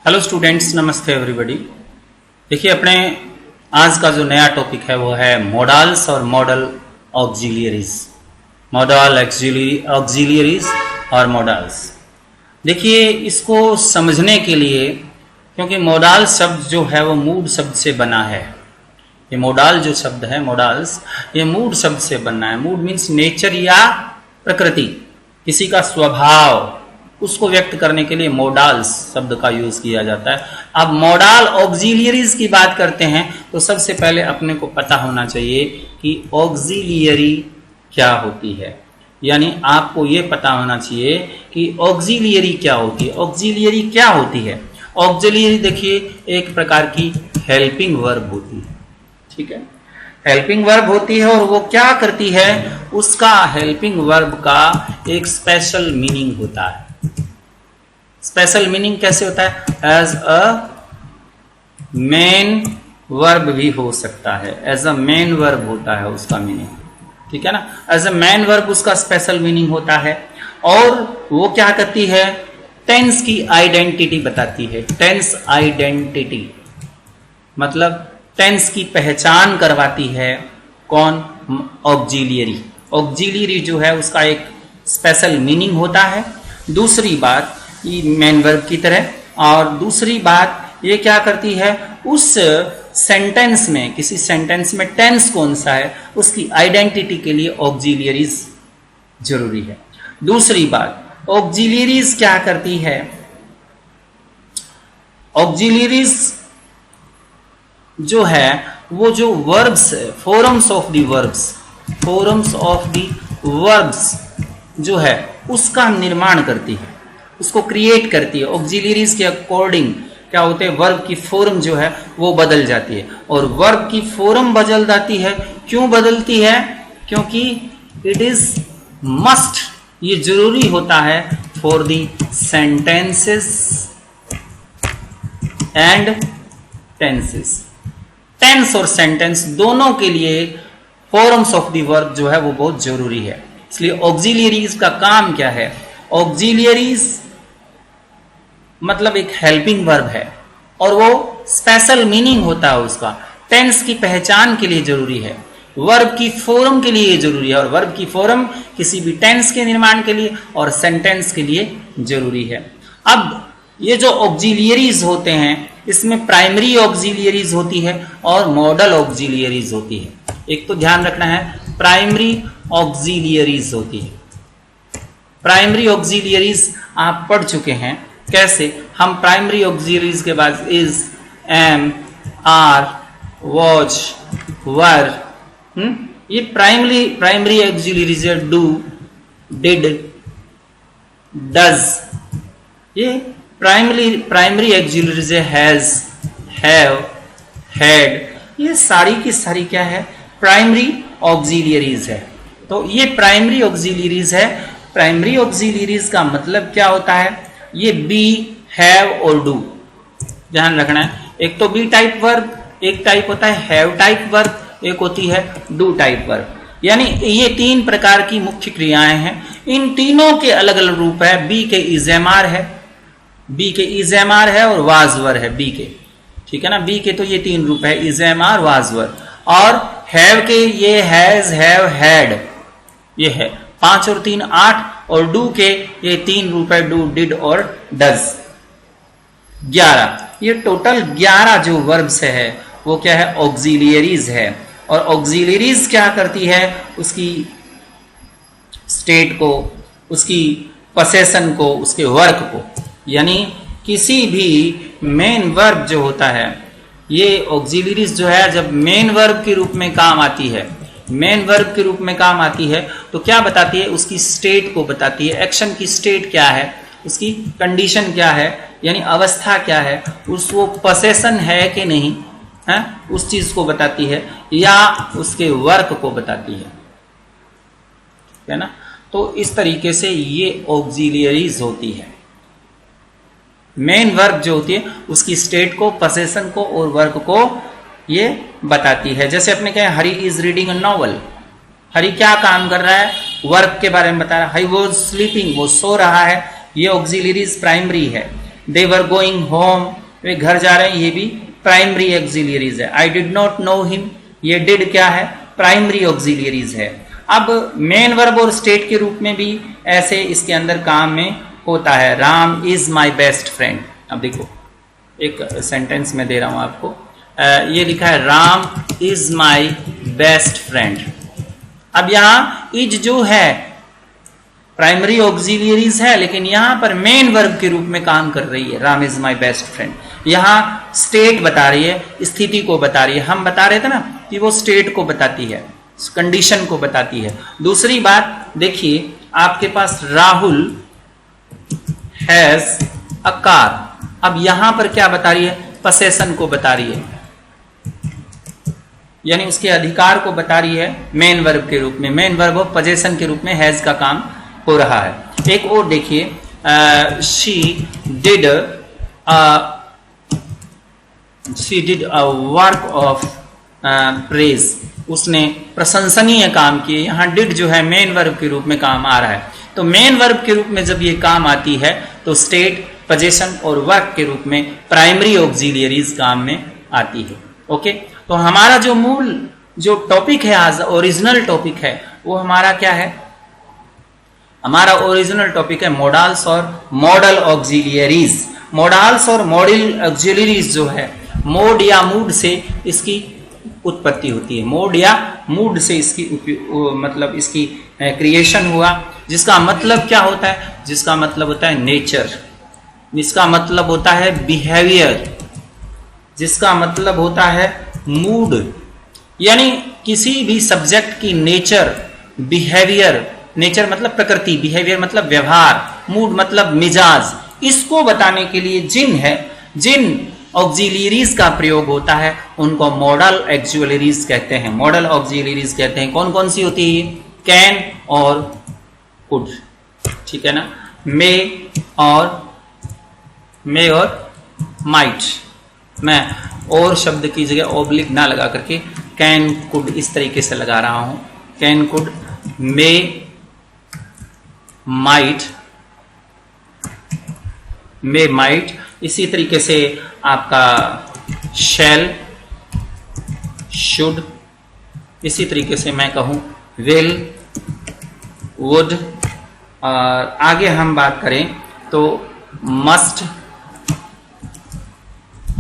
Hello students, नमस्ते everybody. देखिए, अपने आज का जो नया टॉपिक है वो है मॉडल्स और मॉडल ऑक्सिलियरीज। मॉडल ऑक्सिलियरीज और मॉडल्स। देखिए, इसको समझने के लिए, क्योंकि मॉडल शब्द जो है वो मूड शब्द से बना है। ये मॉडल जो शब्द है, मॉडल्स, ये मूड शब्द से बना है। मूड मीन्स नेचर या प्रकृति, किसी का स्वभाव, उसको व्यक्त करने के लिए मॉडल्स शब्द का यूज किया जाता है। अब मॉडल ऑक्सिलियरीज की बात करते हैं तो सबसे पहले अपने को पता होना चाहिए कि ऑक्सिलियरी क्या होती है। यानी आपको ये पता होना चाहिए कि ऑक्सिलियरी क्या होती है। ऑक्सिलियरी क्या होती है? ऑक्सिलियरी देखिए एक प्रकार की हेल्पिंग वर्ब होती है। ठीक है, हेल्पिंग वर्ब होती है और वो क्या करती है, उसका हेल्पिंग वर्ब का एक स्पेशल मीनिंग होता है। स्पेशल मीनिंग कैसे होता है? एज अ मेन वर्ब भी हो सकता है। एज अ मेन वर्ब होता है उसका मीनिंग। ठीक है ना, एज अ मेन वर्ब उसका स्पेशल मीनिंग होता है। और वो क्या करती है? टेंस की आइडेंटिटी बताती है। टेंस आइडेंटिटी मतलब टेंस की पहचान करवाती है। कौन? ऑक्सिलियरी। ऑक्सिलियरी जो है उसका एक स्पेशल मीनिंग होता है। दूसरी बात, ये मेन वर्ब की तरह। और दूसरी बात ये क्या करती है, उस सेंटेंस में, किसी सेंटेंस में टेंस कौन सा है उसकी आइडेंटिटी के लिए ऑक्सिलियरीज जरूरी है। दूसरी बात, ऑक्सिलियरीज क्या करती है? ऑक्सिलियरीज जो है वो जो verbs, forms of the verbs, forms of the verbs जो है उसका निर्माण करती है, उसको क्रिएट करती है। ऑक्सिलियरीज के अकॉर्डिंग क्या होते हैं, वर्ब की फॉर्म जो है वो बदल जाती है। और वर्ब की फॉर्म बदल जाती है, क्यों बदलती है? क्योंकि इट इज मस्ट, ये जरूरी होता है for the sentences and tenses. Tense और सेंटेंस दोनों के लिए फॉर्म्स ऑफ द वर्ब जो है वो बहुत जरूरी है। इसलिए ऑक्सिलियरीज का काम क्या है? ऑक्सिलियरीज मतलब एक हेल्पिंग वर्ब है और वो स्पेशल मीनिंग होता है उसका। टेंस की पहचान के लिए जरूरी है, वर्ब की फॉर्म के लिए जरूरी है। और वर्ब की फॉर्म किसी भी टेंस के निर्माण के लिए और सेंटेंस के लिए जरूरी है। अब ये जो ऑक्सिलियरीज होते हैं इसमें प्राइमरी ऑक्सिलियरीज होती है और मॉडल ऑक्सिलियरीज होती है। एक तो ध्यान रखना है, प्राइमरी ऑक्सिलियरीज होती है। प्राइमरी ऑक्सिलियरीज आप पढ़ चुके हैं। कैसे? हम प्राइमरी ऑक्सिलियरीज के बाद इज, एम, आर, वॉच, वर, ये प्राइमरी ऑक्सिलियरीज है। डू, डिड, डज, ये प्राइमरी ऑक्सिलियरीज है। हैज, हैव, हैड, ये सारी की सारी क्या है? प्राइमरी ऑक्सिलियरीज है। तो ये प्राइमरी ऑक्सिलियरीज है। प्राइमरी ऑक्सिलियरीज का मतलब क्या होता है? ये बी, हैव और डू, ध्यान रखना है। एक तो बी टाइप वर्ब, एक टाइप होता है हैव टाइप वर्ब, एक होती है डू टाइप वर्ब। यानी ये तीन प्रकार की मुख्य क्रियाएं हैं। इन तीनों के अलग अलग रूप है। बी के इजेमार है, बी के इजेमार है और वाजवर है बी के। ठीक है ना, बी के तो ये तीन रूप है, इजेमार, वाजवर। और हैव के ये हैज, हैव, हैड, ये है 5 और 3 8। और डू के ये तीन रूप है, डू, डिड और डज, 11। ये टोटल 11 जो वर्ब्स है वो क्या है? ऑक्सिलियरीज है। और ऑक्सिलियरीज क्या करती है? उसकी स्टेट को, उसकी पोसेशन को, उसके वर्क को, यानी किसी भी मेन वर्ब जो होता है, ये ऑक्सिलियरीज जो है जब मेन वर्ब के रूप में काम आती है, मेन वर्ब के रूप में काम आती है तो क्या बताती है? उसकी स्टेट को बताती है। एक्शन की स्टेट क्या है, उसकी कंडीशन क्या है, यानी अवस्था क्या है, उस वो पोसेशन है कि नहीं है, उस चीज को बताती है, या उसके वर्क को बताती है ना। तो इस तरीके से ये ऑक्सिलियरीज होती है। मेन वर्ब जो होती है उसकी स्टेट को, पोसेशन को और वर्क को ये बताती है। जैसे अपने कहें हरी इज रीडिंग अ नॉवल, हरी क्या काम कर रहा है? वर्क के बारे में बता रहा है। हाई वॉज स्लीपिंग, वो सो रहा है। ये ऑक्सिलियरीज प्राइमरी है। दे वर गोइंग होम, वे घर जा रहे हैं, ये भी प्राइमरी ऑक्सिलियरीज है। I did not know him, ये डिड क्या है, प्राइमरी ऑक्सिलियरीज है। अब मेन वर्ब और स्टेट के रूप में भी ऐसे इसके अंदर काम में होता है। Ram is my best friend. अब देखो एक सेंटेंस में दे रहा हूं आपको, ये लिखा है Ram is my best friend. अब यहां इज जो है प्राइमरी ऑक्सिलियरीज है, लेकिन यहां पर मेन वर्ब के रूप में काम कर रही है। Ram is my best friend, यहां स्टेट बता रही है, स्थिति को बता रही है। हम बता रहे थे ना कि वो स्टेट को बताती है, कंडीशन को बताती है। दूसरी बात देखिए, आपके पास राहुल हैज अ कार, अब यहां पर क्या बता रही है, पसेशन को बता रही है, यानी उसके अधिकार को बता रही है मेन वर्ब के रूप में। मेन वर्ब ऑफ पोजेशन के रूप में हैज का काम हो रहा है। एक और देखिए, she did a work of praise, उसने प्रशंसनीय काम किए। यहां डिड जो है मेन वर्ब के रूप में काम आ रहा है। तो मेन वर्ब के रूप में जब ये काम आती है तो स्टेट, पोजेशन और वर्क के रूप में प्राइमरी ऑक्सिलियरीज काम में आती है। ओके, तो हमारा जो मूल जो टॉपिक है आज, ओरिजिनल टॉपिक है, वो हमारा क्या है, हमारा ओरिजिनल टॉपिक है मोडाल्स और मॉडल ऑक्सिलियरीज। मोडाल्स और मॉडल ऑक्सिलियरीज जो है, मोड या मूड से इसकी उत्पत्ति होती है। मोड या मूड से इसकी मतलब इसकी क्रिएशन हुआ, जिसका मतलब क्या होता है, जिसका मतलब होता है नेचर, जिसका मतलब होता है बिहेवियर, जिसका मतलब होता है मूड। यानी किसी भी सब्जेक्ट की नेचर, बिहेवियर, नेचर मतलब प्रकृति, बिहेवियर मतलब व्यवहार, मूड मतलब मिजाज, इसको बताने के लिए जिन ऑक्सिलियरीज का प्रयोग होता है उनको मॉडल ऑक्सिलियरीज कहते हैं। मॉडल ऑक्सिलियरीज कहते हैं। कौन कौन सी होती है, कैन और कुड, ठीक है ना, मे और माइट। मैं और शब्द की जगह ओब्लिक ना लगा करके कैन कुड इस तरीके से लगा रहा हूं, कैन कुड, मे, माइट। इसी तरीके से आपका शैल, शुड, इसी तरीके से मैं कहूं विल, वुड। और आगे हम बात करें तो must,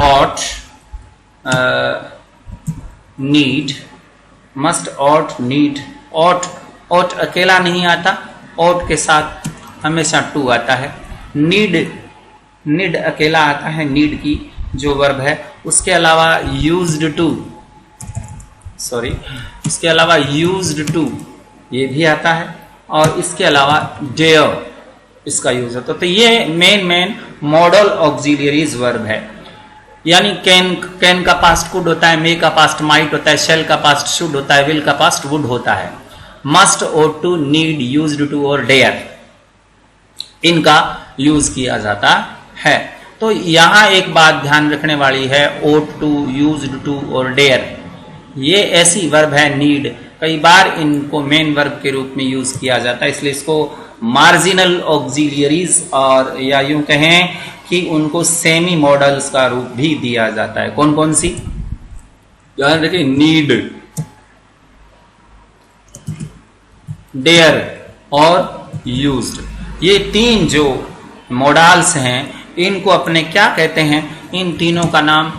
ought, need, must, ought, need. Ought अकेला नहीं आता, ऑट के साथ हमेशा टू आता है। नीड अकेला आता है, नीड की जो वर्ब है। उसके अलावा यूज्ड टू, इसके अलावा यूज्ड टू ये भी आता है, और इसके अलावा डेयर इसका यूज होता है। तो ये मेन मॉडल ऑक्सिलियरीज वर्ब है। यानी कैन का पास्ट कुड होता है, मे का पास्ट माइट होता है, शेल का पास्ट शुड होता है, विल का पास्ट वुड होता है। Must, ought to, need, used to और डेयर, इनका यूज किया जाता है। तो यहां एक बात ध्यान रखने वाली है, ought to, यूज्ड टू और डेयर, ये ऐसी वर्ब है नीड, कई बार इनको मेन वर्ब के रूप में यूज किया जाता है, इसलिए इसको मार्जिनल ऑक्सिलियरीज और या यूं कहें कि उनको सेमी मॉडल्स का रूप भी दिया जाता है। कौन कौन सी, ध्यान रखिए, नीड, डेयर और यूज्ड, ये तीन जो मॉडल्स हैं इनको अपने क्या कहते हैं, इन तीनों का नाम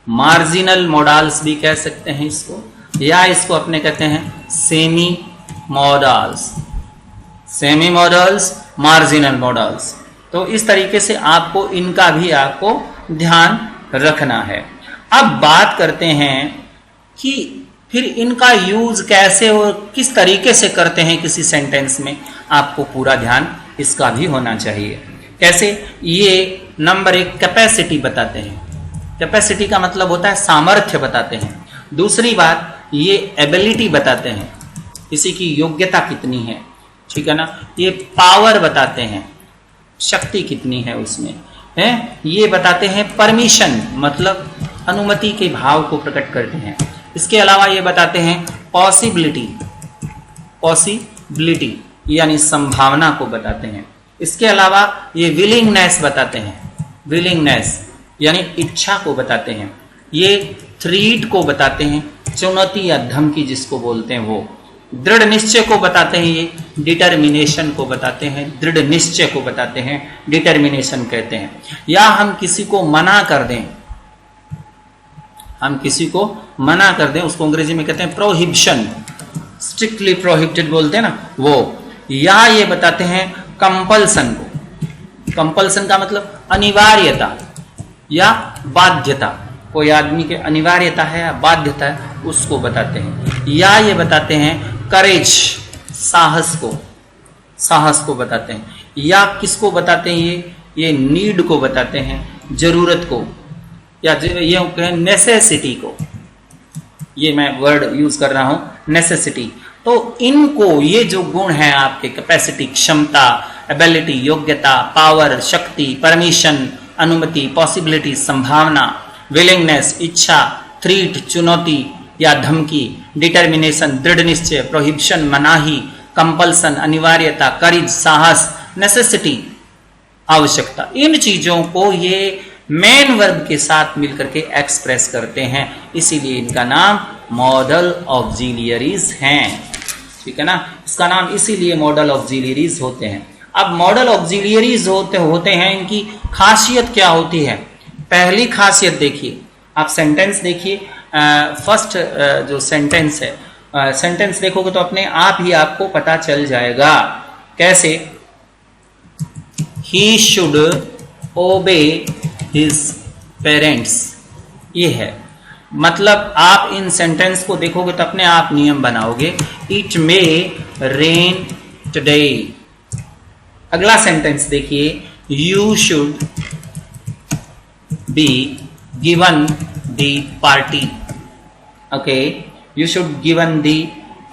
मार्जिनल मॉडल्स भी कह सकते हैं इसको, या इसको अपने कहते हैं सेमी मॉडल्स, मार्जिनल मॉडल्स। तो इस तरीके से आपको इनका भी आपको ध्यान रखना है। अब बात करते हैं कि फिर इनका यूज कैसे और किस तरीके से करते हैं किसी सेंटेंस में, आपको पूरा ध्यान इसका भी होना चाहिए। कैसे, ये नंबर एक कैपेसिटी बताते हैं, कैपेसिटी का मतलब होता है सामर्थ्य बताते हैं। दूसरी बात, ये एबिलिटी बताते हैं, किसी की योग्यता कितनी है, ठीक है ना। ये पावर बताते हैं, शक्ति कितनी है उसमें है। ये बताते हैं परमिशन, मतलब अनुमति के भाव को प्रकट करते हैं। इसके अलावा ये बताते हैं पॉसिबिलिटी यानी संभावना को बताते हैं। इसके अलावा ये विलिंगनेस बताते हैं, विलिंगनेस यानी इच्छा को बताते हैं, ये थ्रीट को बताते हैं, चुनौती या धमकी जिसको बोलते हैं वो, दृढ़ निश्चय को बताते हैं, ये डिटर्मिनेशन को बताते हैं, दृढ़ निश्चय को बताते हैं, डिटर्मिनेशन कहते हैं। या हम किसी को मना कर दें, हम किसी को मना कर दें, उसको अंग्रेजी में कहते हैं प्रोहिबिशन, स्ट्रिक्टली प्रोहिबिटेड बोलते हैं ना वो। या ये बताते हैं कंपल्सन को, कंपल्सन का मतलब अनिवार्यता या बाध्यता, कोई आदमी के अनिवार्यता है या बाध्यता है उसको बताते हैं। या ये बताते हैं करेज, साहस को, साहस को बताते हैं। या किसको बताते हैं, ये नीड को बताते हैं, जरूरत को, या ये कहें नेसेसिटी को, ये मैं वर्ड यूज कर रहा हूं नेसेसिटी। तो इनको, ये जो गुण हैं आपके, कैपेसिटी, क्षमता, एबिलिटी, योग्यता, पावर, शक्ति, परमिशन, अनुमति, पॉसिबिलिटी, संभावना, विलिंगनेस, इच्छा, थ्रीट, चुनौती या धमकी, डिटर्मिनेशन, दृढ़ निश्चय, प्रोहिबिशन, मनाही, कंपल्सन, अनिवार्यता, करेज, साहस, नेसेसिटी, आवश्यकता, इन चीजों को ये मेन वर्ब के साथ मिलकर के एक्सप्रेस करते हैं, इसीलिए इनका नाम मॉडल ऑक्सिलियरीज हैं। ठीक है ना, इसका नाम इसीलिए मॉडल ऑक्सिलियरीज होते हैं। अब मॉडल ऑक्सिलियरीज होते हैं, इनकी खासियत क्या होती है? पहली खासियत देखिए, आप सेंटेंस देखिए, फर्स्ट जो सेंटेंस है, सेंटेंस देखोगे तो अपने आप ही आपको पता चल जाएगा। कैसे? ही शुड ओबे हिज पेरेंट्स, ये है मतलब। आप इन सेंटेंस को देखोगे तो अपने आप नियम बनाओगे। It may rain today. अगला सेंटेंस देखिए, you should be given the party. Okay, you should given the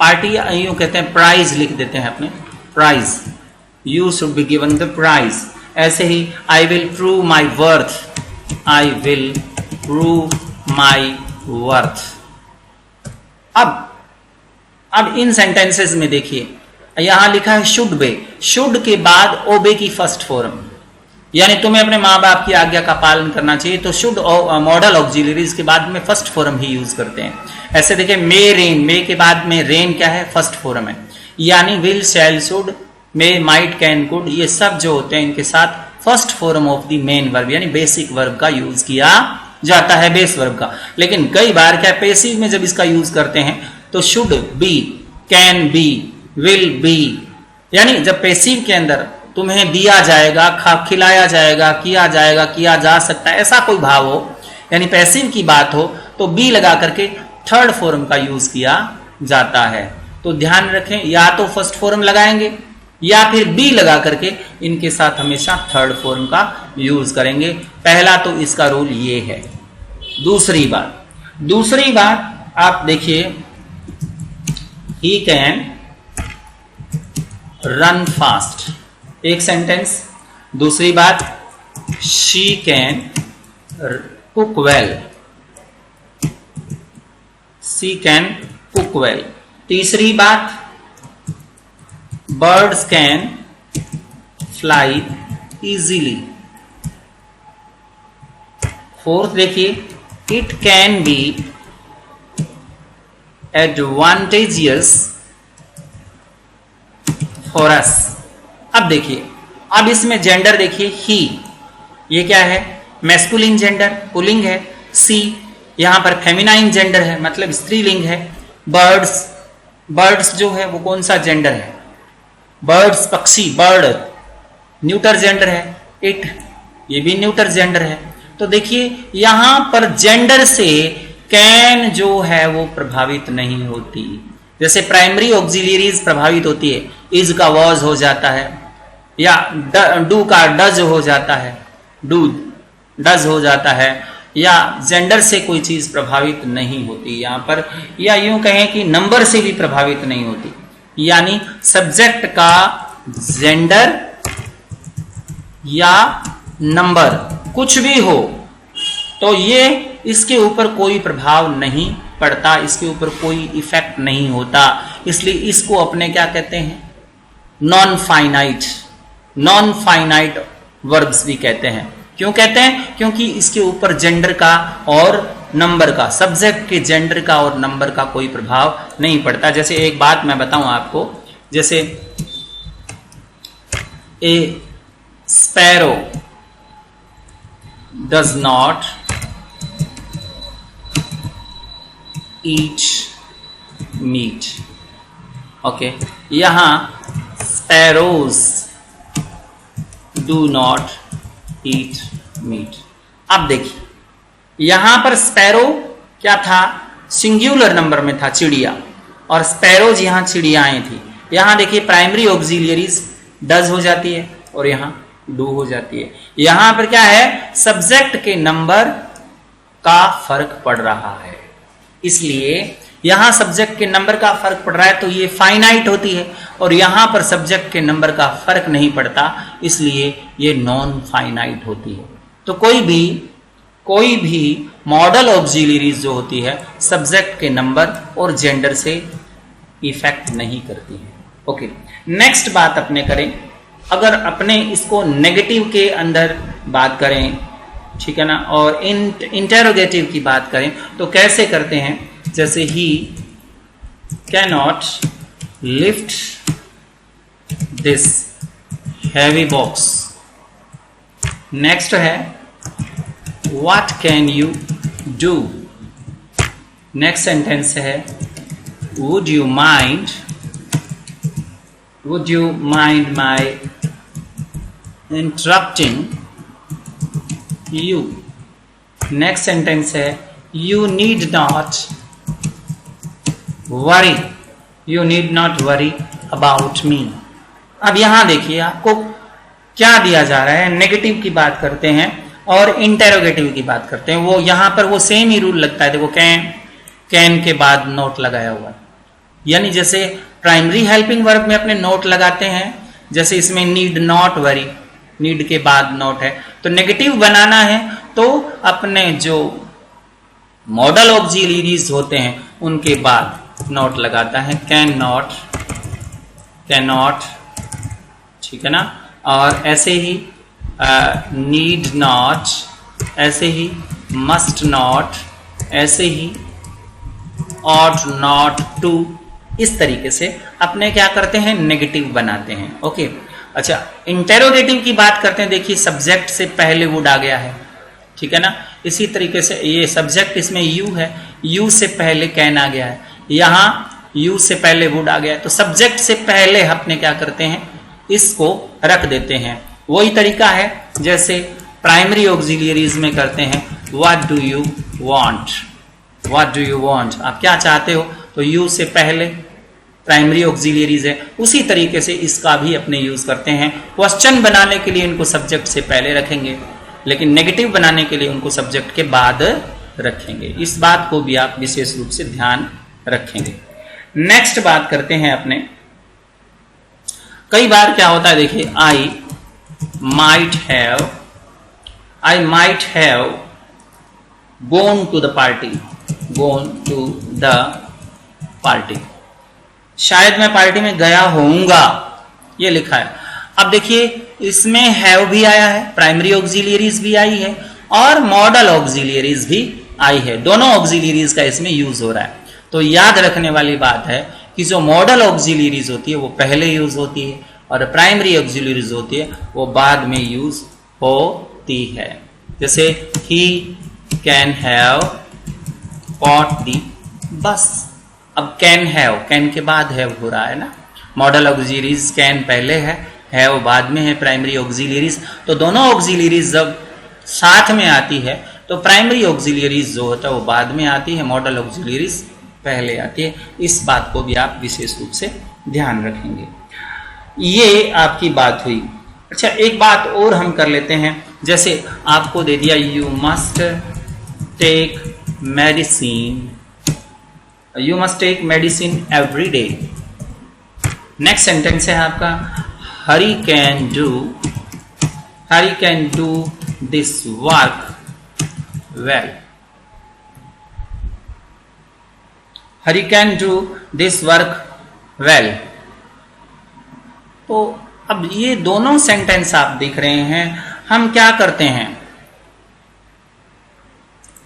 party, यूं कहते हैं प्राइज, लिख देते हैं अपने prize, you should be given the prize. ऐसे ही I will prove my worth, I will prove my worth. अब इन सेंटेंसेस में देखिए, यहां लिखा है शुड बे, शुड के बाद ओबे की फर्स्ट फॉर्म, यानी तुम्हें अपने माँ बाप की आज्ञा का पालन करना चाहिए, तो शुड मॉडल ऑक्सिलरीज के बाद में फर्स्ट फॉर्म ही यूज करते हैं। ऐसे देखिए, मे रेन, मे के बाद में रेन क्या है? फर्स्ट फॉर्म है। यानी will, shall, should, may, might, can, could, ये सब जो होते हैं इनके साथ first form of the main verb यानी बेसिक वर्ब का यूज किया जाता है, बेस वर्ब का। लेकिन कई बार क्या, पैसिव में जब इसका यूज करते हैं तो should be, can be, will be, यानी जब पैसिव के अंदर तुम्हें दिया जाएगा, खिलाया जाएगा, किया जाएगा, किया जा सकता है, ऐसा कोई भाव हो, यानी पैसिव की बात हो, तो बी लगा करके थर्ड फॉर्म का यूज किया जाता है। तो ध्यान रखें, या तो फर्स्ट फॉर्म लगाएंगे या फिर बी लगा करके इनके साथ हमेशा थर्ड फॉर्म का यूज करेंगे। पहला तो इसका रूल ये है। दूसरी बात आप देखिए, ही कैन रन फास्ट, एक सेंटेंस। दूसरी बात, she can cook well, she can cook well. तीसरी बात, birds can fly easily। Fourth देखिए, it can be advantageous for us। अब देखिए, अब इसमें जेंडर देखिए, ही, ये क्या है? मैस्कुलिन जेंडर, पुल्लिंग है। सी यहां पर फेमिनाइन जेंडर है, मतलब स्त्रीलिंग है। बर्ड्स जो है वो कौन सा जेंडर है? बर्ड्स, पक्षी, बर्ड न्यूटर जेंडर है। इट, ये भी न्यूटर जेंडर है। तो देखिए यहां पर जेंडर से कैन जो है वो प्रभावित नहीं होती। जैसे प्राइमरी ऑक्सिलियरीज प्रभावित होती है, इज का वॉज हो जाता है, या डू का डज हो जाता है, डू डज हो जाता है, या जेंडर से कोई चीज प्रभावित नहीं होती यहां पर, या यूं कहें कि नंबर से भी प्रभावित नहीं होती। यानी सब्जेक्ट का जेंडर या नंबर कुछ भी हो तो ये इसके ऊपर कोई प्रभाव नहीं पड़ता, इसके ऊपर कोई इफेक्ट नहीं होता। इसलिए इसको अपने क्या कहते हैं? Non finite, non finite verbs भी कहते हैं। क्यों कहते हैं? क्योंकि इसके ऊपर जेंडर का और नंबर का, सब्जेक्ट के जेंडर का और नंबर का कोई प्रभाव नहीं पड़ता। जैसे एक बात मैं बताऊं आपको, जैसे a sparrow does not eat meat. Okay, यहां sparrows do not eat meat. अब देखिए यहां पर स्पैरो क्या था? सिंगुलर नंबर में था, चिड़िया, और स्पैरोज यहां चिड़ियाएं थी। यहां देखिए प्राइमरी ऑक्सिलियरीज डज हो जाती है और यहां डू हो जाती है। यहां पर क्या है? सब्जेक्ट के नंबर का फर्क पड़ रहा है, इसलिए यहां सब्जेक्ट के नंबर का फर्क पड़ रहा है तो ये फाइनाइट होती है, और यहां पर सब्जेक्ट के नंबर का फर्क नहीं पड़ता, इसलिए ये नॉन फाइनाइट होती है। तो कोई भी मॉडल ऑक्सिलरीज जो होती है सब्जेक्ट के नंबर और जेंडर से इफेक्ट नहीं करती है। ओके, नेक्स्ट बात अपने करें, अगर अपने इसको नेगेटिव के अंदर बात करें, ठीक है ना, और इंटेरोगेटिव की बात करें तो कैसे करते हैं? जैसे he cannot lift this heavy box. Next है what can you do. Next sentence है would you mind my interrupting you. Next sentence है you need not worry about me. अब यहां देखिए आपको क्या दिया जा रहा है, नेगेटिव की बात करते हैं और इंटेरोगेटिव की बात करते हैं। वो यहां पर वो सेम ही रूल लगता है, देखो कैन के बाद नोट लगाया हुआ, यानी जैसे प्राइमरी हेल्पिंग वर्ब में अपने नोट लगाते हैं, जैसे इसमें नीड नॉट वरी, नीड के बाद नोट है, तो नेगेटिव बनाना है तो अपने जो मॉडल ऑक्सिलरीज होते हैं उनके बाद नोट लगाता है। कैन नॉट, ठीक है ना, और ऐसे ही नीड नॉट, ऐसे ही मस्ट नॉट, ऐसे ही ऑट नॉट टू, इस तरीके से अपने क्या करते हैं? नेगेटिव बनाते हैं। ओके, अच्छा, इंटेरोगेटिव की बात करते हैं। देखिए सब्जेक्ट से पहले वुड आ गया है, ठीक है ना, इसी तरीके से ये सब्जेक्ट इसमें यू है, यू से पहले कैन आ गया है, यहां यू से पहले वुड आ गया है, तो सब्जेक्ट से पहले अपने क्या करते हैं? इसको रख देते हैं। वही तरीका है जैसे प्राइमरी ऑक्सिलरीज में करते हैं, व्हाट डू यू वांट, आप क्या चाहते हो, तो यू से पहले प्राइमरी ऑक्सिलरीज है। उसी तरीके से इसका भी अपने यूज करते हैं। क्वेश्चन बनाने के लिए इनको सब्जेक्ट से पहले रखेंगे, लेकिन नेगेटिव बनाने के लिए उनको सब्जेक्ट के बाद रखेंगे। इस बात को भी आप विशेष रूप से ध्यान रखेंगे। नेक्स्ट बात करते हैं अपने, कई बार क्या होता है, देखिए I might have gone to the party, शायद मैं पार्टी में गया होऊंगा, ये लिखा है। अब देखिए इसमें हैव भी आया है, प्राइमरी ऑक्सिलरीज भी आई है और मॉडल ऑक्सिलरीज भी आई है, दोनों ऑक्सिलरीज का इसमें यूज हो रहा है। तो याद रखने वाली बात है कि जो मॉडल ऑक्सिलरीज होती है वो पहले यूज होती है और प्राइमरी ऑक्सिलरीज होती है वो बाद में यूज होती है। जैसे ही कैन हैव कॉट दी बस। अब कैन हैव, कैन के बाद हैव हो रहा है ना, मॉडल ऑक्सिलरीज कैन पहले है बाद में है प्राइमरी ऑक्सिलरीज। तो दोनों ऑक्सिलरीज जब साथ में आती है तो प्राइमरी ऑक्सिलरीज जो होता है वो बाद में आती है, मॉडल ऑक्सिलरीज पहले आती है। इस बात को भी आप विशेष रूप से ध्यान रखेंगे। ये आपकी बात हुई। अच्छा, एक बात और हम कर लेते हैं, जैसे आपको दे दिया you must take medicine every day. Next sentence है आपका Hari can do this work well. Hari can do this work well. तो अब ये दोनों सेंटेंस आप देख रहे हैं, हम क्या करते हैं,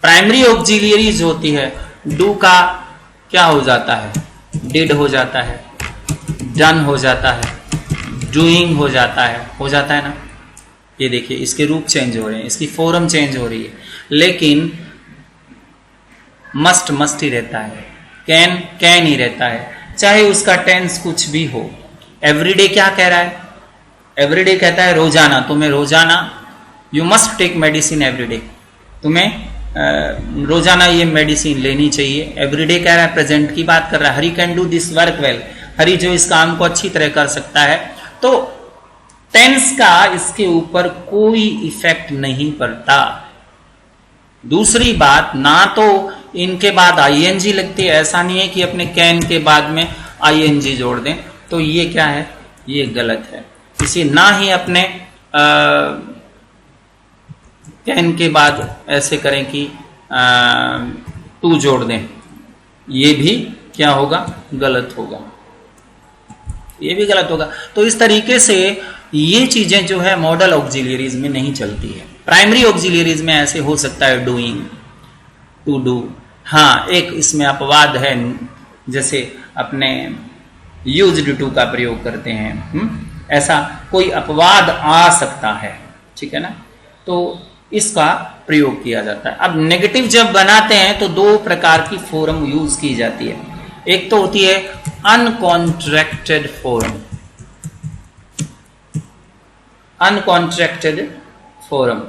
प्राइमरी ऑक्सिलियरीज होती है, डू का क्या हो जाता है, डिड हो जाता है, डन हो जाता है, डूइंग हो जाता है ना। ये देखिए इसके रूप चेंज हो रहे हैं, इसकी फॉर्म चेंज हो रही है, लेकिन मस्ट ही रहता है, कैन ही रहता है, चाहे उसका टेंस कुछ भी हो। एवरीडे क्या कह रहा है, एवरीडे कहता है रोजाना, तुम्हें रोजाना, you must take medicine everyday, तुम्हें रोजाना ये मेडिसिन लेनी चाहिए। एवरीडे कह रहा है, प्रेजेंट की बात कर रहा है। Hari can do this work well, Hari जो इस काम को अच्छी तरह कर सकता है। तो टेंस का इसके ऊपर कोई इफेक्ट नहीं पड़ता। दूसरी बात, ना तो इनके बाद आईएनजी लगती है, ऐसा नहीं है कि अपने कैन के बाद में आईएनजी जोड़ दें, तो ये क्या है, ये गलत है। इसी ना ही अपने कैन के बाद ऐसे करें कि टू जोड़ दें, ये भी क्या होगा, गलत होगा, ये भी गलत होगा। तो इस तरीके से ये चीजें जो है मॉडल ऑक्सिलियरीज में नहीं चलती है। प्राइमरी ऑक्सिलियरीज में ऐसे हो सकता है डूइंग, टू डू। हाँ, एक इसमें अपवाद है, जैसे अपने यूज्ड टू का प्रयोग करते हैं, ऐसा कोई अपवाद आ सकता है, ठीक है ना, तो इसका प्रयोग किया जाता है। अब नेगेटिव जब बनाते हैं तो दो प्रकार की फॉर्म यूज की जाती है। एक तो होती है uncontracted form, uncontracted form,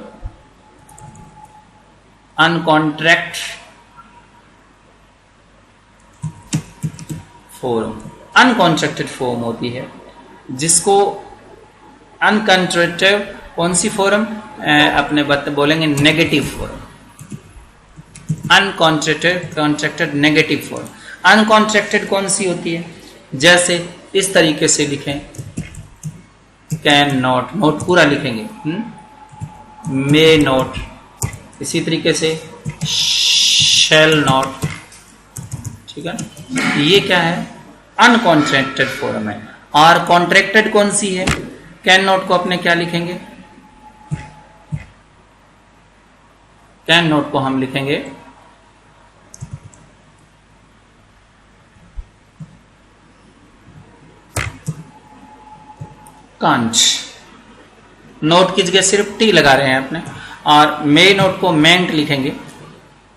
uncontract form, uncontracted form होती है, जिसको अनकॉन्ट्रैक्टेड कौन सी फॉर्म, अपने बोलेंगे negative form, uncontracted, contracted negative form. Uncontracted कौन सी होती है, जैसे इस तरीके से लिखें, कैन नॉट, नोट पूरा लिखेंगे, मे नॉट, इसी तरीके से शैल नॉट, ठीक है, ये क्या है, अनकॉन्ट्रैक्टेड फॉर्म है। और कॉन्ट्रैक्टेड कौन सी है, कैन नॉट को अपने क्या लिखेंगे, कैन नॉट को हम लिखेंगे कांच, नोट की जगह सिर्फ टी लगा रहे हैं अपने। और मे नोट को मेंट लिखेंगे,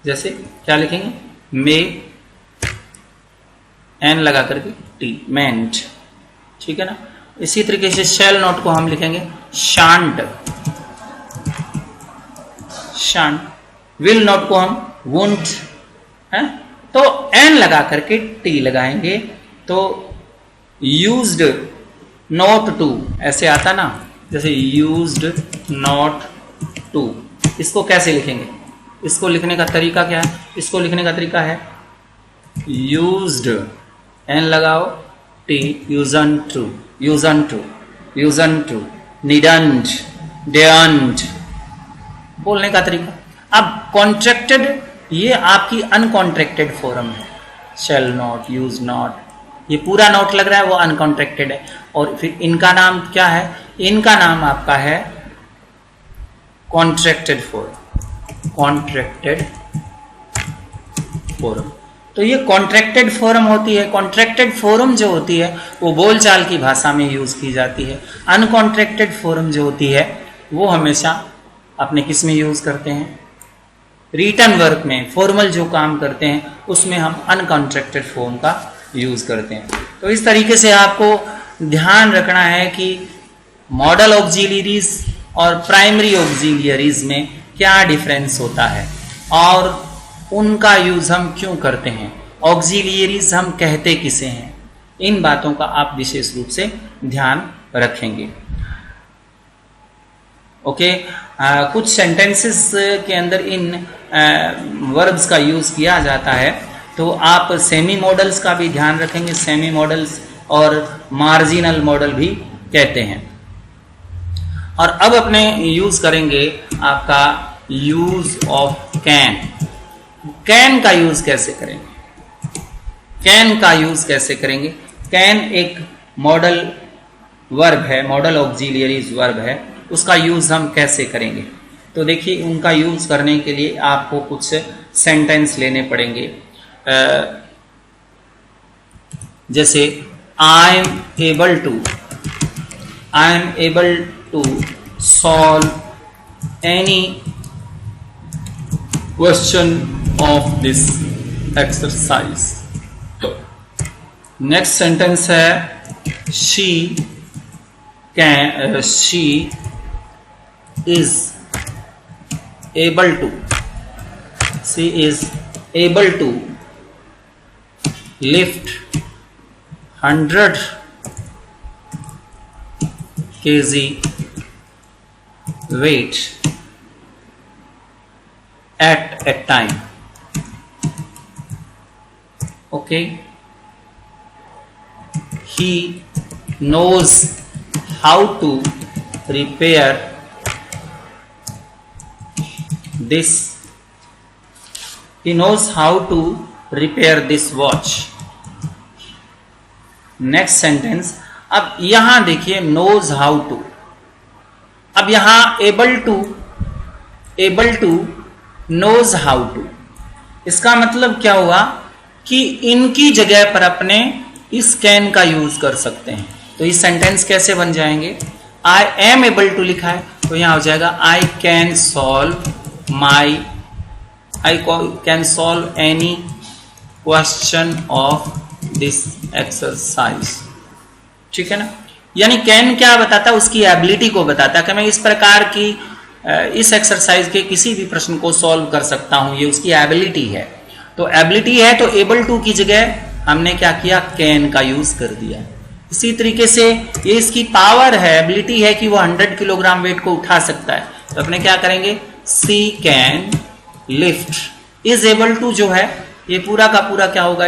जैसे क्या लिखेंगे, मे एन लगा करके टी, मेंट, ठीक है ना। इसी तरीके से शेल नोट को हम लिखेंगे शांट, शांट। विल नोट को हम वोंट, है, तो एन लगा करके टी लगाएंगे, तो यूज्ड नॉट टू ऐसे आता ना, जैसे यूज्ड नॉट टू, इसको कैसे लिखेंगे, इसको लिखने का तरीका क्या है, इसको लिखने का तरीका है यूज्ड, एन लगाओ, T, usen't to, usen't to, usen't to, needn't, डेंट, बोलने का तरीका। अब कॉन्ट्रैक्टेड, ये आपकी अनकॉन्ट्रैक्टेड फॉर्म है, शेल नॉट, यूज नॉट, ये पूरा नोट लग रहा है वो अनकॉन्ट्रैक्टेड है। और फिर इनका नाम क्या है, इनका नाम आपका है कॉन्ट्रैक्टेड फॉर्म, कॉन्ट्रैक्टेड फॉर्म। तो ये कॉन्ट्रैक्टेड फॉर्म होती है। कॉन्ट्रैक्टेड फॉर्म जो होती है वो बोलचाल की भाषा में यूज की जाती है। अनकॉन्ट्रैक्टेड फॉर्म जो होती है वो हमेशा अपने किस में यूज करते हैं, रिटन वर्क में, फॉर्मल जो काम करते हैं उसमें हम अनकॉन्ट्रैक्टेड फॉर्म का यूज करते हैं। तो इस तरीके से आपको ध्यान रखना है कि मॉडल ऑक्सिलियरीज और प्राइमरी ऑक्सिलियरीज में क्या डिफरेंस होता है और उनका यूज हम क्यों करते हैं, ऑक्सिलियरीज हम कहते किसे हैं, इन बातों का आप विशेष रूप से ध्यान रखेंगे। ओके, कुछ सेंटेंसेस के अंदर इन वर्ब्स का यूज किया जाता है, तो आप सेमी मॉडल्स का भी ध्यान रखेंगे। सेमी मॉडल्स और मार्जिनल मॉडल भी कहते हैं। और अब अपने यूज करेंगे आपका यूज ऑफ कैन। कैन का यूज कैसे करेंगे, कैन का यूज कैसे करेंगे। कैन एक मॉडल वर्ब है, मॉडल ऑक्सिलियरीज वर्ब है, उसका यूज हम कैसे करेंगे। तो देखिए उनका यूज करने के लिए आपको कुछ सेंटेंस लेने पड़ेंगे। जैसे I am able to solve any question of this exercise. Next sentence है she is able to lift 100 kg weight at a time. Okay, he knows how to repair this watch. Next sentence, अब यहां देखिए knows how to, अब यहां able to knows how to, इसका मतलब क्या हुआ कि इनकी जगह पर अपने इस कैन का यूज कर सकते हैं। तो इस सेंटेंस कैसे बन जाएंगे, आई एम एबल टू लिखा है तो यहां हो जाएगा I can solve any question of this exercise. ठीक है ना, यानी कैन क्या बताता है, उसकी एबिलिटी को बताता है कि मैं इस प्रकार की इस एक्सरसाइज के किसी भी प्रश्न को सॉल्व कर सकता हूं, ये उसकी एबिलिटी है। तो एबिलिटी है तो एबल टू की जगह हमने क्या किया, कैन का यूज कर दिया। इसी तरीके से ये इसकी पावर है, एबिलिटी है कि वो 100 किलोग्राम वेट को उठा सकता है, तो अपने क्या करेंगे, she can lift, is able to जो है ये पूरा का पूरा क्या होगा,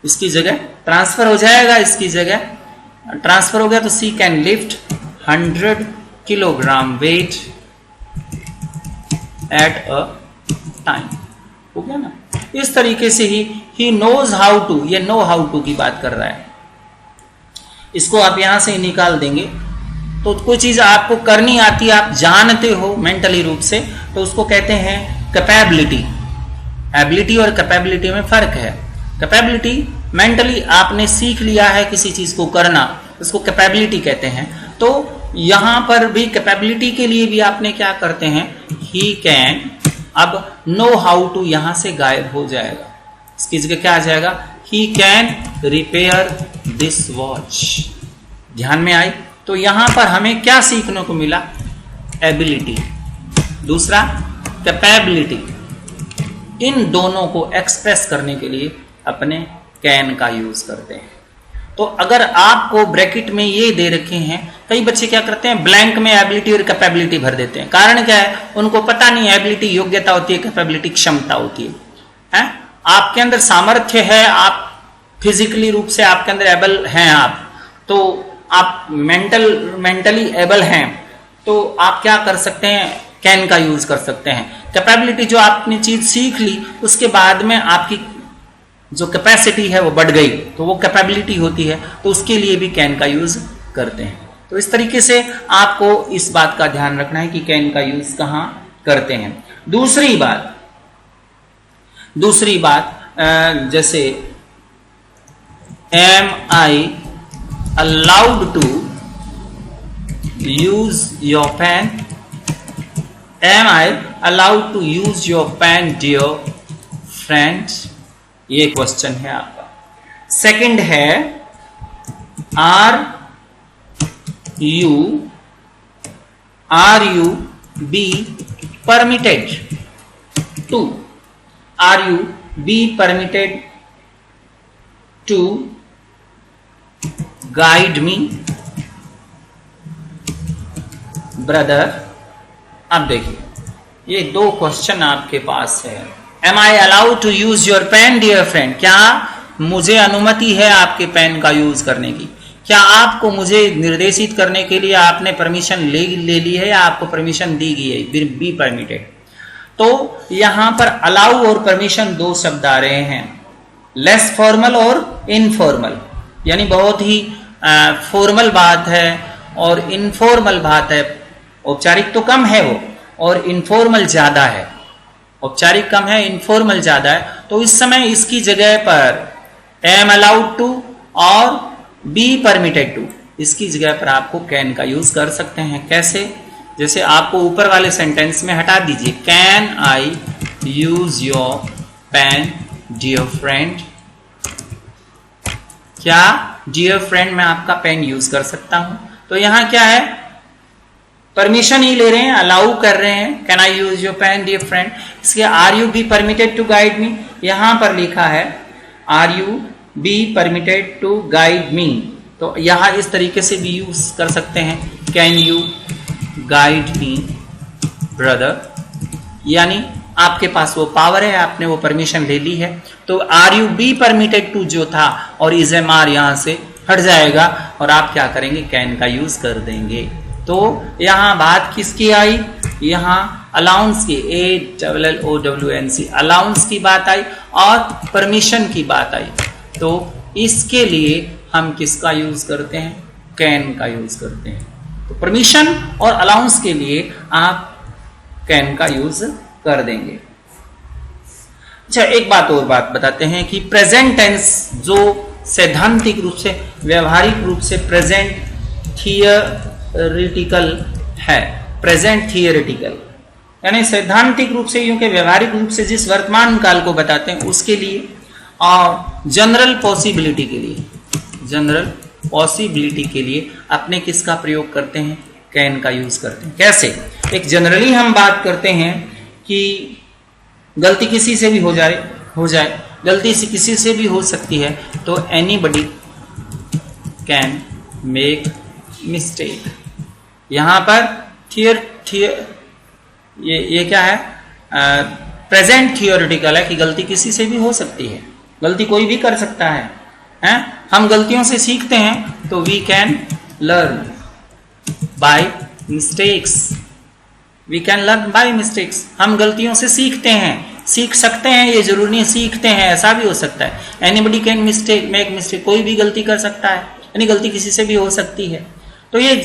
इसकी जगह ट्रांसफर हो जाएगा, इसकी जगह ट्रांसफर हो गया तो she can lift 100 kilogram weight at a time. हो गया ना। इस तरीके से ही नोज हाउ टू, ये नो हाउ टू की बात कर रहा है, इसको आप यहां से निकाल देंगे तो कोई चीज आपको करनी आती है, आप जानते हो मेंटली रूप से, तो उसको कहते हैं कैपेबिलिटी। एबिलिटी और कैपेबिलिटी में फर्क है। कैपेबिलिटी मेंटली आपने सीख लिया है किसी चीज को करना, उसको कैपेबिलिटी कहते हैं। तो यहां पर भी कैपेबिलिटी के लिए भी आपने क्या करते हैं, ही कैन, अब नो हाउ टू यहां से गायब हो जाएगा, इसकी जगह क्या आ जाएगा, he can repair this watch. ध्यान में आई। तो यहां पर हमें क्या सीखने को मिला, एबिलिटी, दूसरा कैपेबिलिटी। इन दोनों को एक्सप्रेस करने के लिए अपने कैन का यूज करते हैं। तो अगर आपको ब्रैकेट में ये दे रखे हैं, कई बच्चे क्या करते हैं, ब्लैंक में एबिलिटी और कैपेबिलिटी भर देते हैं। कारण क्या है, उनको पता नहीं एबिलिटी योग्यता होती है, कैपेबिलिटी क्षमता होती है। आपके अंदर सामर्थ्य है, आप फिजिकली रूप से आपके अंदर एबल हैं, आप तो आप मेंटली एबल हैं, तो आप क्या कर सकते हैं, कैन का यूज कर सकते हैं। कैपेबिलिटी जो आपने चीज सीख ली, उसके बाद में आपकी जो कैपेसिटी है वो बढ़ गई, तो वो कैपेबिलिटी होती है, तो उसके लिए भी कैन का यूज करते हैं। तो इस तरीके से आपको इस बात का ध्यान रखना है कि कैन का यूज कहां करते हैं। दूसरी बात जैसे am I allowed to use your pen, am I allowed to use your pen dear friend, ये क्वेश्चन है आपका। सेकंड है are you be permitted to guide me brother. अब देखिए ये दो क्वेश्चन आपके पास है। Am I allowed to use your pen dear friend, क्या मुझे अनुमति है आपके पेन का यूज करने की, क्या आपको मुझे निर्देशित करने के लिए आपने परमिशन ले ली है या आपको परमिशन दी गई है, बी परमिटेड। तो यहां पर अलाउ और परमिशन दो शब्द आ रहे हैं, लेस फॉर्मल और इनफॉर्मल, यानी बहुत ही फॉर्मल बात है और इनफॉर्मल बात है। औपचारिक तो कम है वो और इनफॉर्मल ज्यादा है। औपचारिक कम है, इनफॉर्मल ज्यादा है। तो इस समय इसकी जगह पर एम अलाउड टू और बी परमिटेड टू, इसकी जगह पर आपको कैन का यूज कर सकते हैं। कैसे? जैसे आपको ऊपर वाले सेंटेंस में हटा दीजिए, can I use your pen dear friend. क्या डियर फ्रेंड मैं आपका पेन यूज कर सकता हूं? तो यहां क्या है, परमिशन ही ले रहे हैं, अलाउ कर रहे हैं। Can I use your pen dear friend. इसके are you be permitted to guide me, यहां पर लिखा है are you be permitted to guide me. तो यहां इस तरीके से भी यूज कर सकते हैं, can you guide me brother, यानी आपके पास वो पावर है, आपने वो परमिशन ले ली है। तो are you be permitted to जो था और इज एम आर यहां से हट जाएगा और आप क्या करेंगे, कैन का यूज कर देंगे। तो यहां बात किसकी आई, यहां अलाउंस की, ALLOWNC अलाउंस की बात आई और परमिशन की बात आई। तो इसके लिए हम किसका यूज करते हैं, कैन का यूज करते हैं। तो परमिशन और अलाउंस के लिए आप कैन का यूज कर देंगे। अच्छा, एक बात और बात बताते हैं कि प्रेजेंट टेंस जो सैद्धांतिक रूप से, व्यवहारिक रूप से प्रेजेंट थियरिटिकल है, प्रेजेंट थियरिटिकल यानी सैद्धांतिक रूप से, यूं के व्यवहारिक रूप से जिस वर्तमान काल को बताते हैं उसके लिए, और जनरल पॉसिबिलिटी के लिए, जनरल पॉसिबिलिटी के लिए अपने किसका प्रयोग करते हैं, कैन का यूज करते हैं। कैसे? एक जनरली हम बात करते हैं कि गलती किसी से भी हो जाए, गलती से किसी से भी हो सकती है, तो एनीबडी कैन मेक मिस्टेक। यहां पर ये क्या है, प्रेजेंट थियोरिटिकल है कि गलती किसी से भी हो सकती है, गलती कोई भी कर सकता है, हैं? हम गलतियों से सीखते हैं, तो we can learn by mistakes, we can learn by mistakes. हम गलतियों से सीखते हैं, सीख सकते हैं, ये जरूरी नहीं सीखते हैं, ऐसा भी हो सकता है। एनीबडी कैन मेक मिस्टेक, कोई भी गलती कर सकता है, यानी गलती किसी से भी हो सकती है। तो ये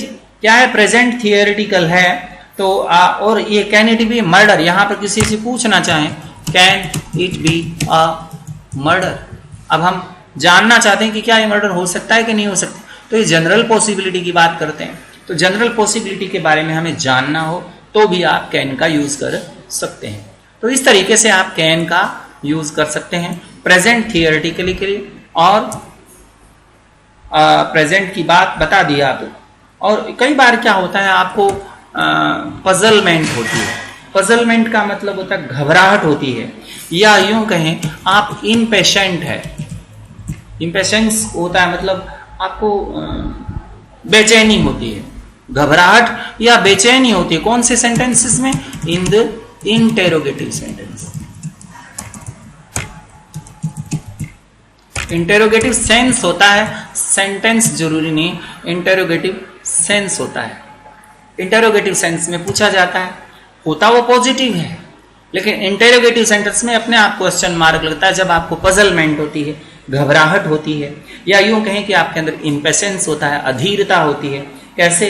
क्या है, प्रेजेंट थियोरिटिकल है। तो और ये कैन इट बी मर्डर, यहां पर किसी से पूछना चाहें, can it be a murder. अब हम जानना चाहते हैं कि क्या ये मर्डर हो सकता है कि नहीं हो सकता, तो ये जनरल पॉसिबिलिटी की बात करते हैं। तो जनरल पॉसिबिलिटी के बारे में हमें जानना हो तो भी आप कैन का यूज कर सकते हैं। तो इस तरीके से आप कैन का यूज कर सकते हैं प्रेजेंट थियोरिटिकली के लिए, और प्रेजेंट की बात बता दी आप। और कई बार क्या होता है, आपको पजलमेंट होती है। पजलमेंट का मतलब होता है घबराहट होती है, या यूं कहें आप इम्पेशेंट है। इम्पेशेंस होता है मतलब आपको बेचैनी होती है, घबराहट या बेचैनी होती है। कौन से सेंटेंसेस में? In the interrogative sentence. Interrogative sense होता है, सेंटेंस जरूरी नहीं, इंटेरोगेटिव सेंस होता है। इंटेरोगेटिव सेंस में पूछा जाता है, होता वो पॉजिटिव है, लेकिन इंटेरोगेटिव सेंटेंस में अपने आप क्वेश्चन मार्क लगता है जब आपको पजलमेंट होती है, घबराहट होती है, या यूं कहें कि आपके अंदर इम्पेशेंस होता है, अधीरता होती है। कैसे?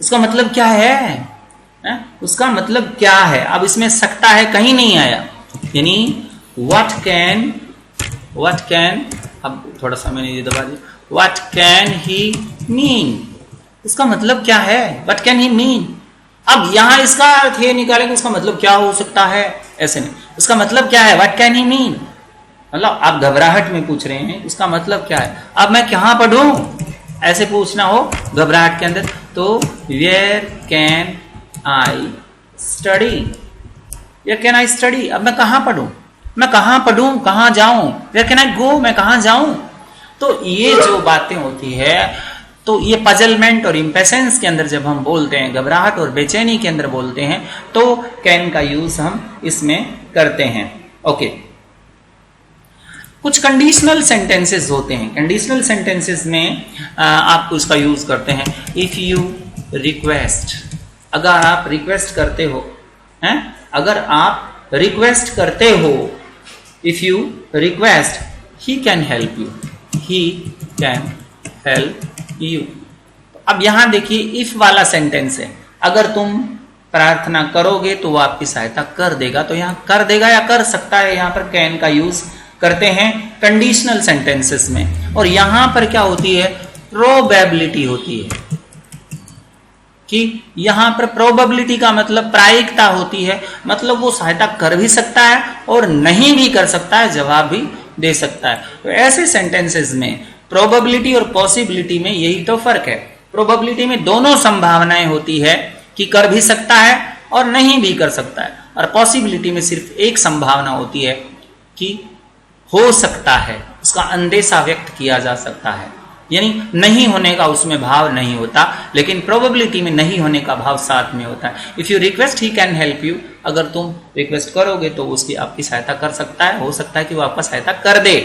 उसका मतलब क्या है? उसका मतलब क्या है? अब इसमें सकता है कहीं नहीं आया, यानी व्हाट कैन, अब थोड़ा सा मैंने ये दबा दिया, व्हाट कैन ही मीन, उसका मतलब क्या है, व्हाट कैन ही मीन। अब यहां इसका अर्थ ये निकालेंगे उसका मतलब क्या हो सकता है, ऐसे नहीं, उसका मतलब क्या है, व्हाट कैन ही मीन। मतलब आप घबराहट में पूछ रहे हैं, उसका मतलब क्या है। अब मैं कहां पढ़ूं, ऐसे पूछना हो घबराहट के अंदर, तो where can I study, where can I study. अब मैं कहां पढ़ूं, मैं कहां पढ़ूं, कहां जाऊं, वेयर कैन आई गो, मैं कहां जाऊं। तो ये जो बातें होती है, तो ये पजलमेंट और इम्पेशेंस के अंदर जब हम बोलते हैं, घबराहट और बेचैनी के अंदर बोलते हैं, तो कैन का यूज हम इसमें करते हैं। ओके, कुछ कंडीशनल सेंटेंसेस होते हैं। कंडीशनल सेंटेंसेस में आप उसका यूज करते हैं, इफ यू रिक्वेस्ट, अगर आप रिक्वेस्ट करते हो, हैं, अगर आप रिक्वेस्ट करते हो, if you request, he can help you, he can help you. अब यहां देखिए इफ वाला सेंटेंस है, अगर तुम प्रार्थना करोगे तो वो आपकी सहायता कर देगा, तो यहां कर देगा या कर सकता है, यहां पर कैन का यूज करते हैं कंडीशनल सेंटेंसेस में। और यहां पर क्या होती है, प्रोबेबिलिटी होती है, कि यहां पर प्रोबेबिलिटी का मतलब प्रायिकता होती है, मतलब वो सहायता कर भी सकता है और नहीं भी कर सकता है, जवाब भी दे सकता है। तो ऐसे सेंटेंसेस में प्रोबेबिलिटी और पॉसिबिलिटी में यही तो फर्क है। प्रोबेबिलिटी में दोनों संभावनाएं होती है कि कर भी सकता है और नहीं भी कर सकता है, और पॉसिबिलिटी में सिर्फ एक संभावना होती है कि हो सकता है, उसका अंदेशा व्यक्त किया जा सकता है, यानी नहीं होने का उसमें भाव नहीं होता, लेकिन प्रोबेबिलिटी में नहीं होने का भाव साथ में होता है। If you request he can help you, अगर तुम रिक्वेस्ट करोगे तो उसकी आपकी सहायता कर सकता है, हो सकता है कि वो आपका सहायता कर दे।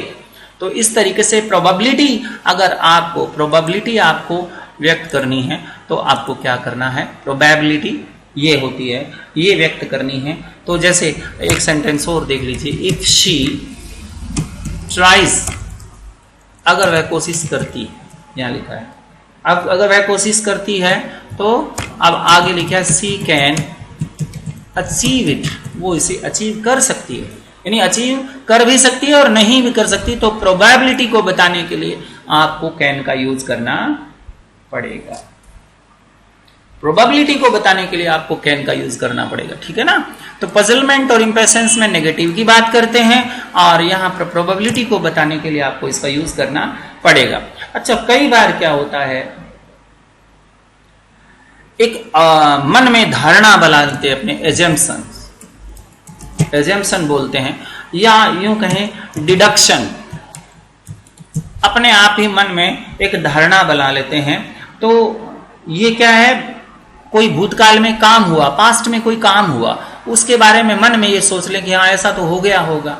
तो इस तरीके से प्रोबेबिलिटी, अगर आपको प्रोबेबिलिटी आपको व्यक्त करनी है तो आपको क्या करना है, प्रोबेबिलिटी ये होती है, ये व्यक्त करनी है। तो जैसे एक सेंटेंस और देख लीजिए, इफ शी ट्राइज, अगर वह कोशिश करती, यहां लिखा है, अब अगर वह कोशिश करती है तो अब आगे लिखा है सी कैन अचीव इट, वो इसे अचीव कर सकती है, यानी अचीव कर भी सकती है और नहीं भी कर सकती। तो प्रोबेबिलिटी को बताने के लिए आपको कैन का यूज करना पड़ेगा, प्रोबेबिलिटी को बताने के लिए आपको कैन का यूज करना पड़ेगा, ठीक है ना। तो पजलमेंट और इंपेशेंस में नेगेटिव की बात करते हैं, और यहां पर प्रोबेबिलिटी को बताने के लिए आपको इसका यूज करना पड़ेगा। अच्छा, कई बार क्या होता है, एक मन में धारणा बनाते अपने, एजम्पशन बोलते हैं, या यूं कहें डिडक्शन, अपने आप ही मन में एक धारणा बना लेते हैं। तो ये क्या है, कोई भूतकाल में काम हुआ, पास्ट में कोई काम हुआ, उसके बारे में मन में ये सोच लें कि हाँ ऐसा तो हो गया होगा।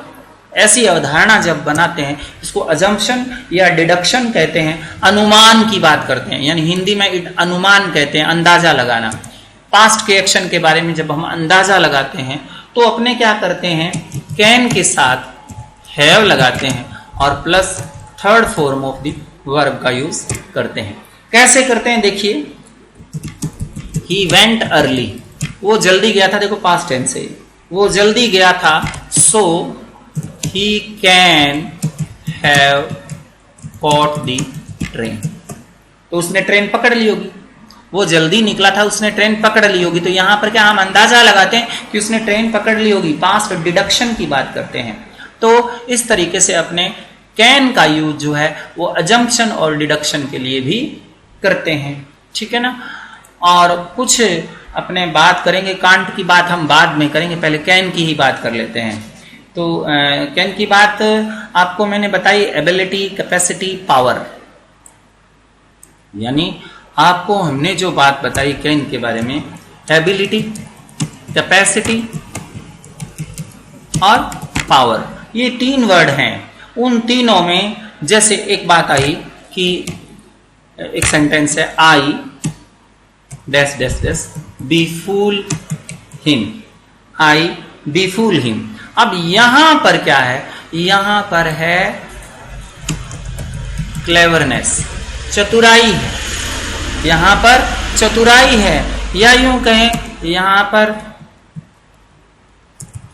ऐसी अवधारणा जब बनाते हैं, इसको अजम्पशन या डिडक्शन कहते हैं, अनुमान की बात करते हैं, यानी हिंदी में अनुमान कहते हैं, अंदाजा लगाना। पास्ट के एक्शन के बारे में जब हम अंदाजा लगाते हैं तो अपने क्या करते हैं, कैन के साथ हैव लगाते हैं और plus third form of the verb का यूज करते हैं। कैसे करते हैं देखिए, ही वेंट अर्ली, वो जल्दी गया था, देखो पास्ट टेंस है, वो जल्दी गया था, so he can have caught the train, तो उसने ट्रेन पकड़ ली होगी, वो जल्दी निकला था, उसने ट्रेन पकड़ ली होगी। तो यहां पर क्या हम अंदाजा लगाते हैं कि उसने ट्रेन पकड़ ली होगी, पास्ट डिडक्शन की बात करते हैं। तो इस तरीके से अपने कैन का यूज जो है वो अजम्पशन और डिडक्शन के लिए भी करते हैं, ठीक है ना। और कुछ अपने बात करेंगे, कांट की बात हम बाद में करेंगे, पहले कैन की ही बात कर लेते हैं। तो कैन की बात आपको मैंने बताई, एबिलिटी, कैपेसिटी, पावर, यानी आपको हमने जो बात बताई कैन के बारे में, एबिलिटी, कैपेसिटी और पावर, ये तीन वर्ड हैं। उन तीनों में जैसे एक बात आई कि एक सेंटेंस है, I dash dash dash befool him, I befool him. अब यहां पर क्या है, यहां पर है क्लेवरनेस, चतुराई है, यहां पर चतुराई है, या यूं कहें यहां पर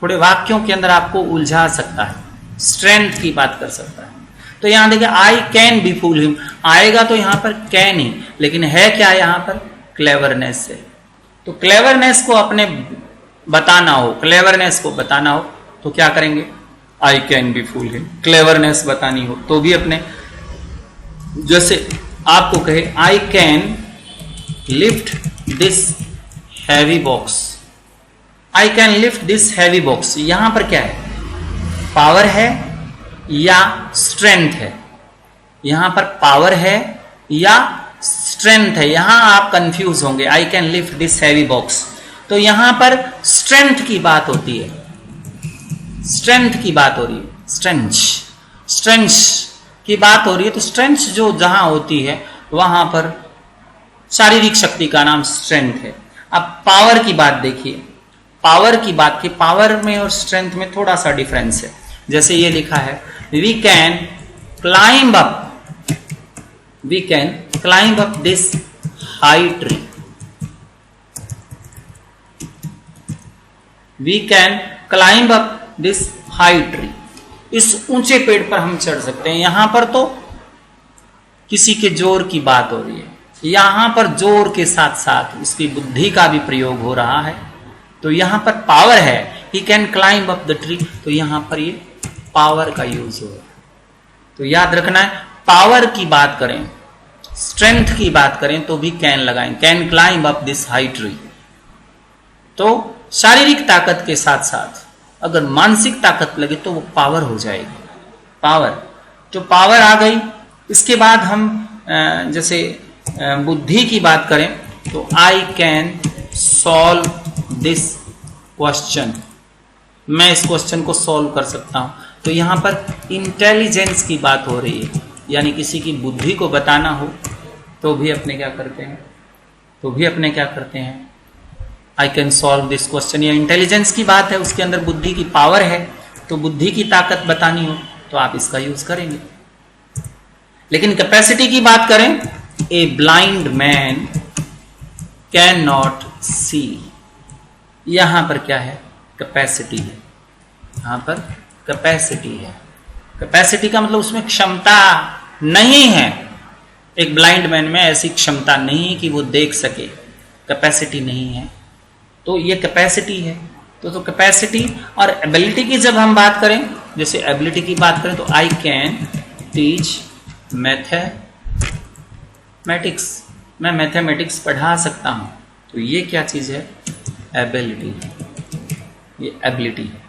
थोड़े वाक्यों के अंदर आपको उलझा सकता है, स्ट्रेंथ की बात कर सकता है। तो यहां देखिए, I can be fool him, आएगा तो यहां पर कैन ही, लेकिन है क्या यहां पर, क्लेवरनेस है। तो क्लेवरनेस को अपने बताना हो, क्लेवरनेस को बताना हो तो क्या करेंगे, I can be fool him, cleverness बतानी हो तो भी अपने, जैसे आपको कहे I can lift this heavy box, I can lift this heavy box, यहां पर क्या है, पावर है या स्ट्रेंथ है, यहां पर पावर है या स्ट्रेंथ है, यहां आप कंफ्यूज होंगे। आई can lift this heavy box, तो यहां पर स्ट्रेंथ की बात होती है, स्ट्रेंथ की बात हो रही है, स्ट्रेंथ की बात हो रही है। तो स्ट्रेंथ जो जहां होती है वहां पर शारीरिक शक्ति का नाम स्ट्रेंथ है। अब पावर की बात देखिए, पावर की बात की, पावर में और स्ट्रेंथ में थोड़ा सा डिफरेंस है। जैसे ये लिखा है, we can climb up we can climb up this high tree. We can climb up this high tree. इस ऊंचे पेड़ पर हम चढ़ सकते हैं। यहां पर तो किसी के जोर की बात हो रही है, यहां पर जोर के साथ साथ इसकी बुद्धि का भी प्रयोग हो रहा है। तो यहां पर पावर है, he can climb up the tree, तो यहां पर ये पावर का यूज हो रहा है। तो याद रखना है, पावर की बात करें, स्ट्रेंथ की बात करें तो भी कैन लगाएं, can climb up this high tree. तो शारीरिक ताकत के साथ साथ अगर मानसिक ताकत लगे तो वो पावर हो जाएगी। पावर, जो पावर आ गई, इसके बाद हम जैसे बुद्धि की बात करें तो I can solve this question, मैं इस क्वेश्चन को सॉल्व कर सकता हूं। तो यहां पर इंटेलिजेंस की बात हो रही है, यानी किसी की बुद्धि को बताना हो तो भी अपने क्या करते हैं, I can solve this question. या इंटेलिजेंस की बात है, उसके अंदर बुद्धि की पावर है, तो बुद्धि की ताकत बतानी हो तो आप इसका यूज करेंगे। लेकिन कैपेसिटी की बात करें, a blind man can not see, यहां पर क्या है, कैपेसिटी है। यहां पर कैपेसिटी है, कैपेसिटी का मतलब उसमें क्षमता नहीं है। एक ब्लाइंड मैन में ऐसी क्षमता नहीं कि वो देख सके, कैपेसिटी नहीं है, तो ये कैपेसिटी है। तो कैपेसिटी और एबिलिटी की जब हम बात करें, जैसे एबिलिटी की बात करें तो आई कैन टीच मैथमेटिक्स, मैं मैथमेटिक्स पढ़ा सकता हूं। तो ये क्या चीज है, एबिलिटी, ये एबिलिटी है।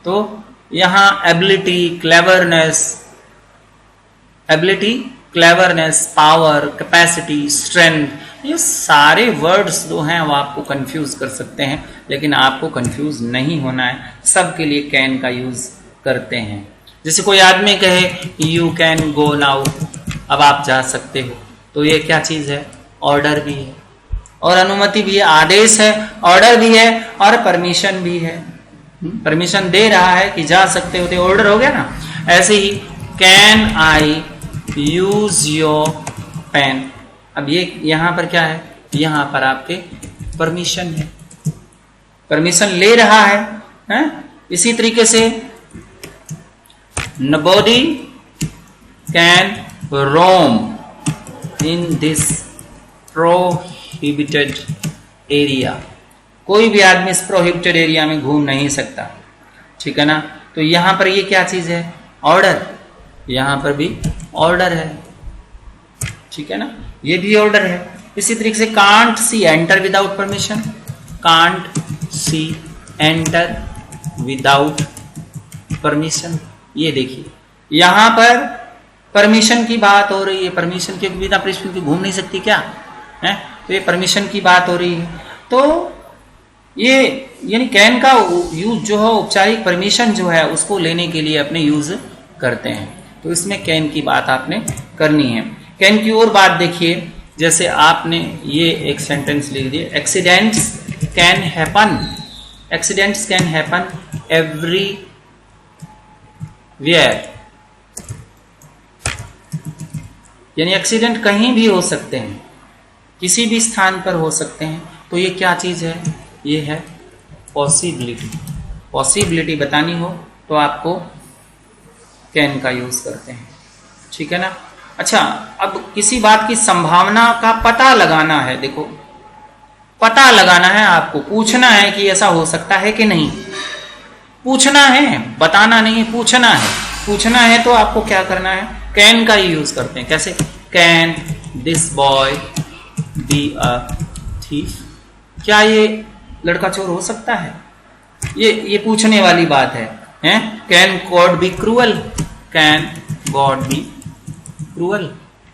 तो यहां ability, cleverness, power, capacity, strength, ये सारे वर्ड्स जो हैं वो आपको कंफ्यूज कर सकते हैं, लेकिन आपको कंफ्यूज नहीं होना है। सबके लिए कैन का यूज करते हैं। जैसे कोई आदमी कहे यू कैन गो नाउ, अब आप जा सकते हो, तो ये क्या चीज है, ऑर्डर भी है और अनुमति भी है, आदेश है, ऑर्डर भी है और परमिशन भी है। परमिशन दे रहा है कि जा सकते हो, तो ऑर्डर हो गया ना। ऐसे ही can I use your pen, अब ये यहां पर क्या है, यहां पर आपके परमिशन है, परमिशन ले रहा है? इसी तरीके से nobody can Rome in this prohibited area, कोई भी आदमी इस प्रोहिबिटेड एरिया में घूम नहीं सकता, ठीक है ना। तो यहां पर ये क्या चीज है, ऑर्डर, यहां पर भी ऑर्डर है, ठीक है ना, ये भी ऑर्डर है। इसी तरीके से can't see enter without permission, can't see enter without permission. ये देखिए यहां पर परमिशन की बात हो रही है, परमिशन के बिना परमिशन की घूम नहीं सकती क्या है, तो ये परमिशन की बात हो रही है। तो ये यानी कैन का यूज जो है, औपचारिक परमिशन जो है उसको लेने के लिए अपने यूज करते हैं। तो इसमें कैन की बात आपने करनी है। कैन की और बात देखिए, जैसे आपने ये एक सेंटेंस लिख दिया, accidents can happen, accidents can happen everywhere, यानी एक्सीडेंट कहीं भी हो सकते हैं, किसी भी स्थान पर हो सकते हैं। तो ये क्या चीज है, ये है पॉसिबिलिटी। पॉसिबिलिटी बतानी हो तो आपको कैन का यूज करते हैं, ठीक है ना। अच्छा, अब किसी बात की संभावना का पता लगाना है, देखो पता लगाना है, आपको पूछना है कि ऐसा हो सकता है कि नहीं, पूछना है, बताना नहीं है, पूछना है। पूछना है तो आपको क्या करना है, कैन का ही यूज करते हैं। कैसे, can this boy be a thief, क्या ये लड़का चोर हो सकता है, ये पूछने वाली बात है, हैं? Can God B cruel, can God B cruel,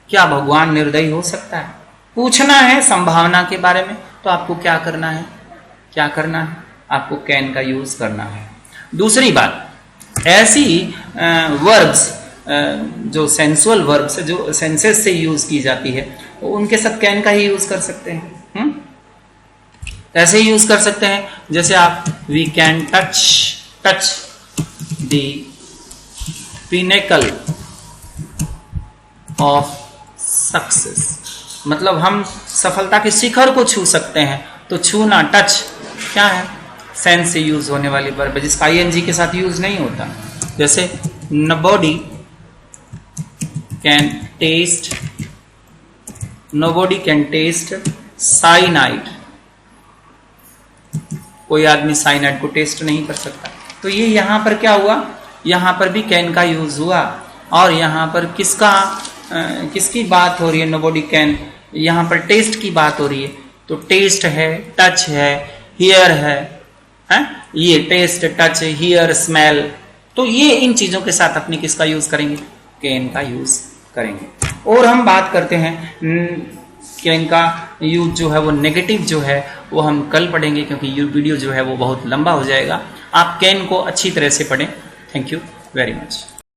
क्या भगवान निर्दयी हो सकता है। पूछना है संभावना के बारे में, तो आपको क्या करना है, क्या करना है, आपको कैन का यूज करना है। दूसरी बात, ऐसी वर्ब्स जो सेंसुअल वर्ब्स जो सेंसेस से यूज की जाती है, तो उनके साथ कैन का ही यूज कर सकते हैं। ऐसे ही यूज कर सकते हैं, जैसे आप we can touch the pinnacle of success, मतलब हम सफलता के शिखर को छू सकते हैं। तो छूना, टच क्या है? सेंस से यूज होने वाली वर्ब है जिसका आईएनजी के साथ यूज नहीं होता। जैसे नोबॉडी कैन टेस्ट साइनाइड, कोई आदमी साइनाइड को टेस्ट नहीं कर सकता। तो ये यहां पर क्या हुआ, यहां पर भी कैन का यूज हुआ, और यहां पर किसकी बात हो रही है? नोबॉडी कैन, यहां पर टेस्ट की बात हो रही है। तो टेस्ट है, टच है, हियर है, ये टेस्ट, टच, हियर, स्मेल। तो ये इन चीजों के साथ अपनी किसका यूज करेंगे? कैन का यूज करेंगे। और हम बात करते हैं कैन का यूज जो है वो नेगेटिव जो है वो हम कल पढ़ेंगे, क्योंकि ये वीडियो जो है वो बहुत लंबा हो जाएगा। आप कैन को अच्छी तरह से पढ़ें। Thank you very much.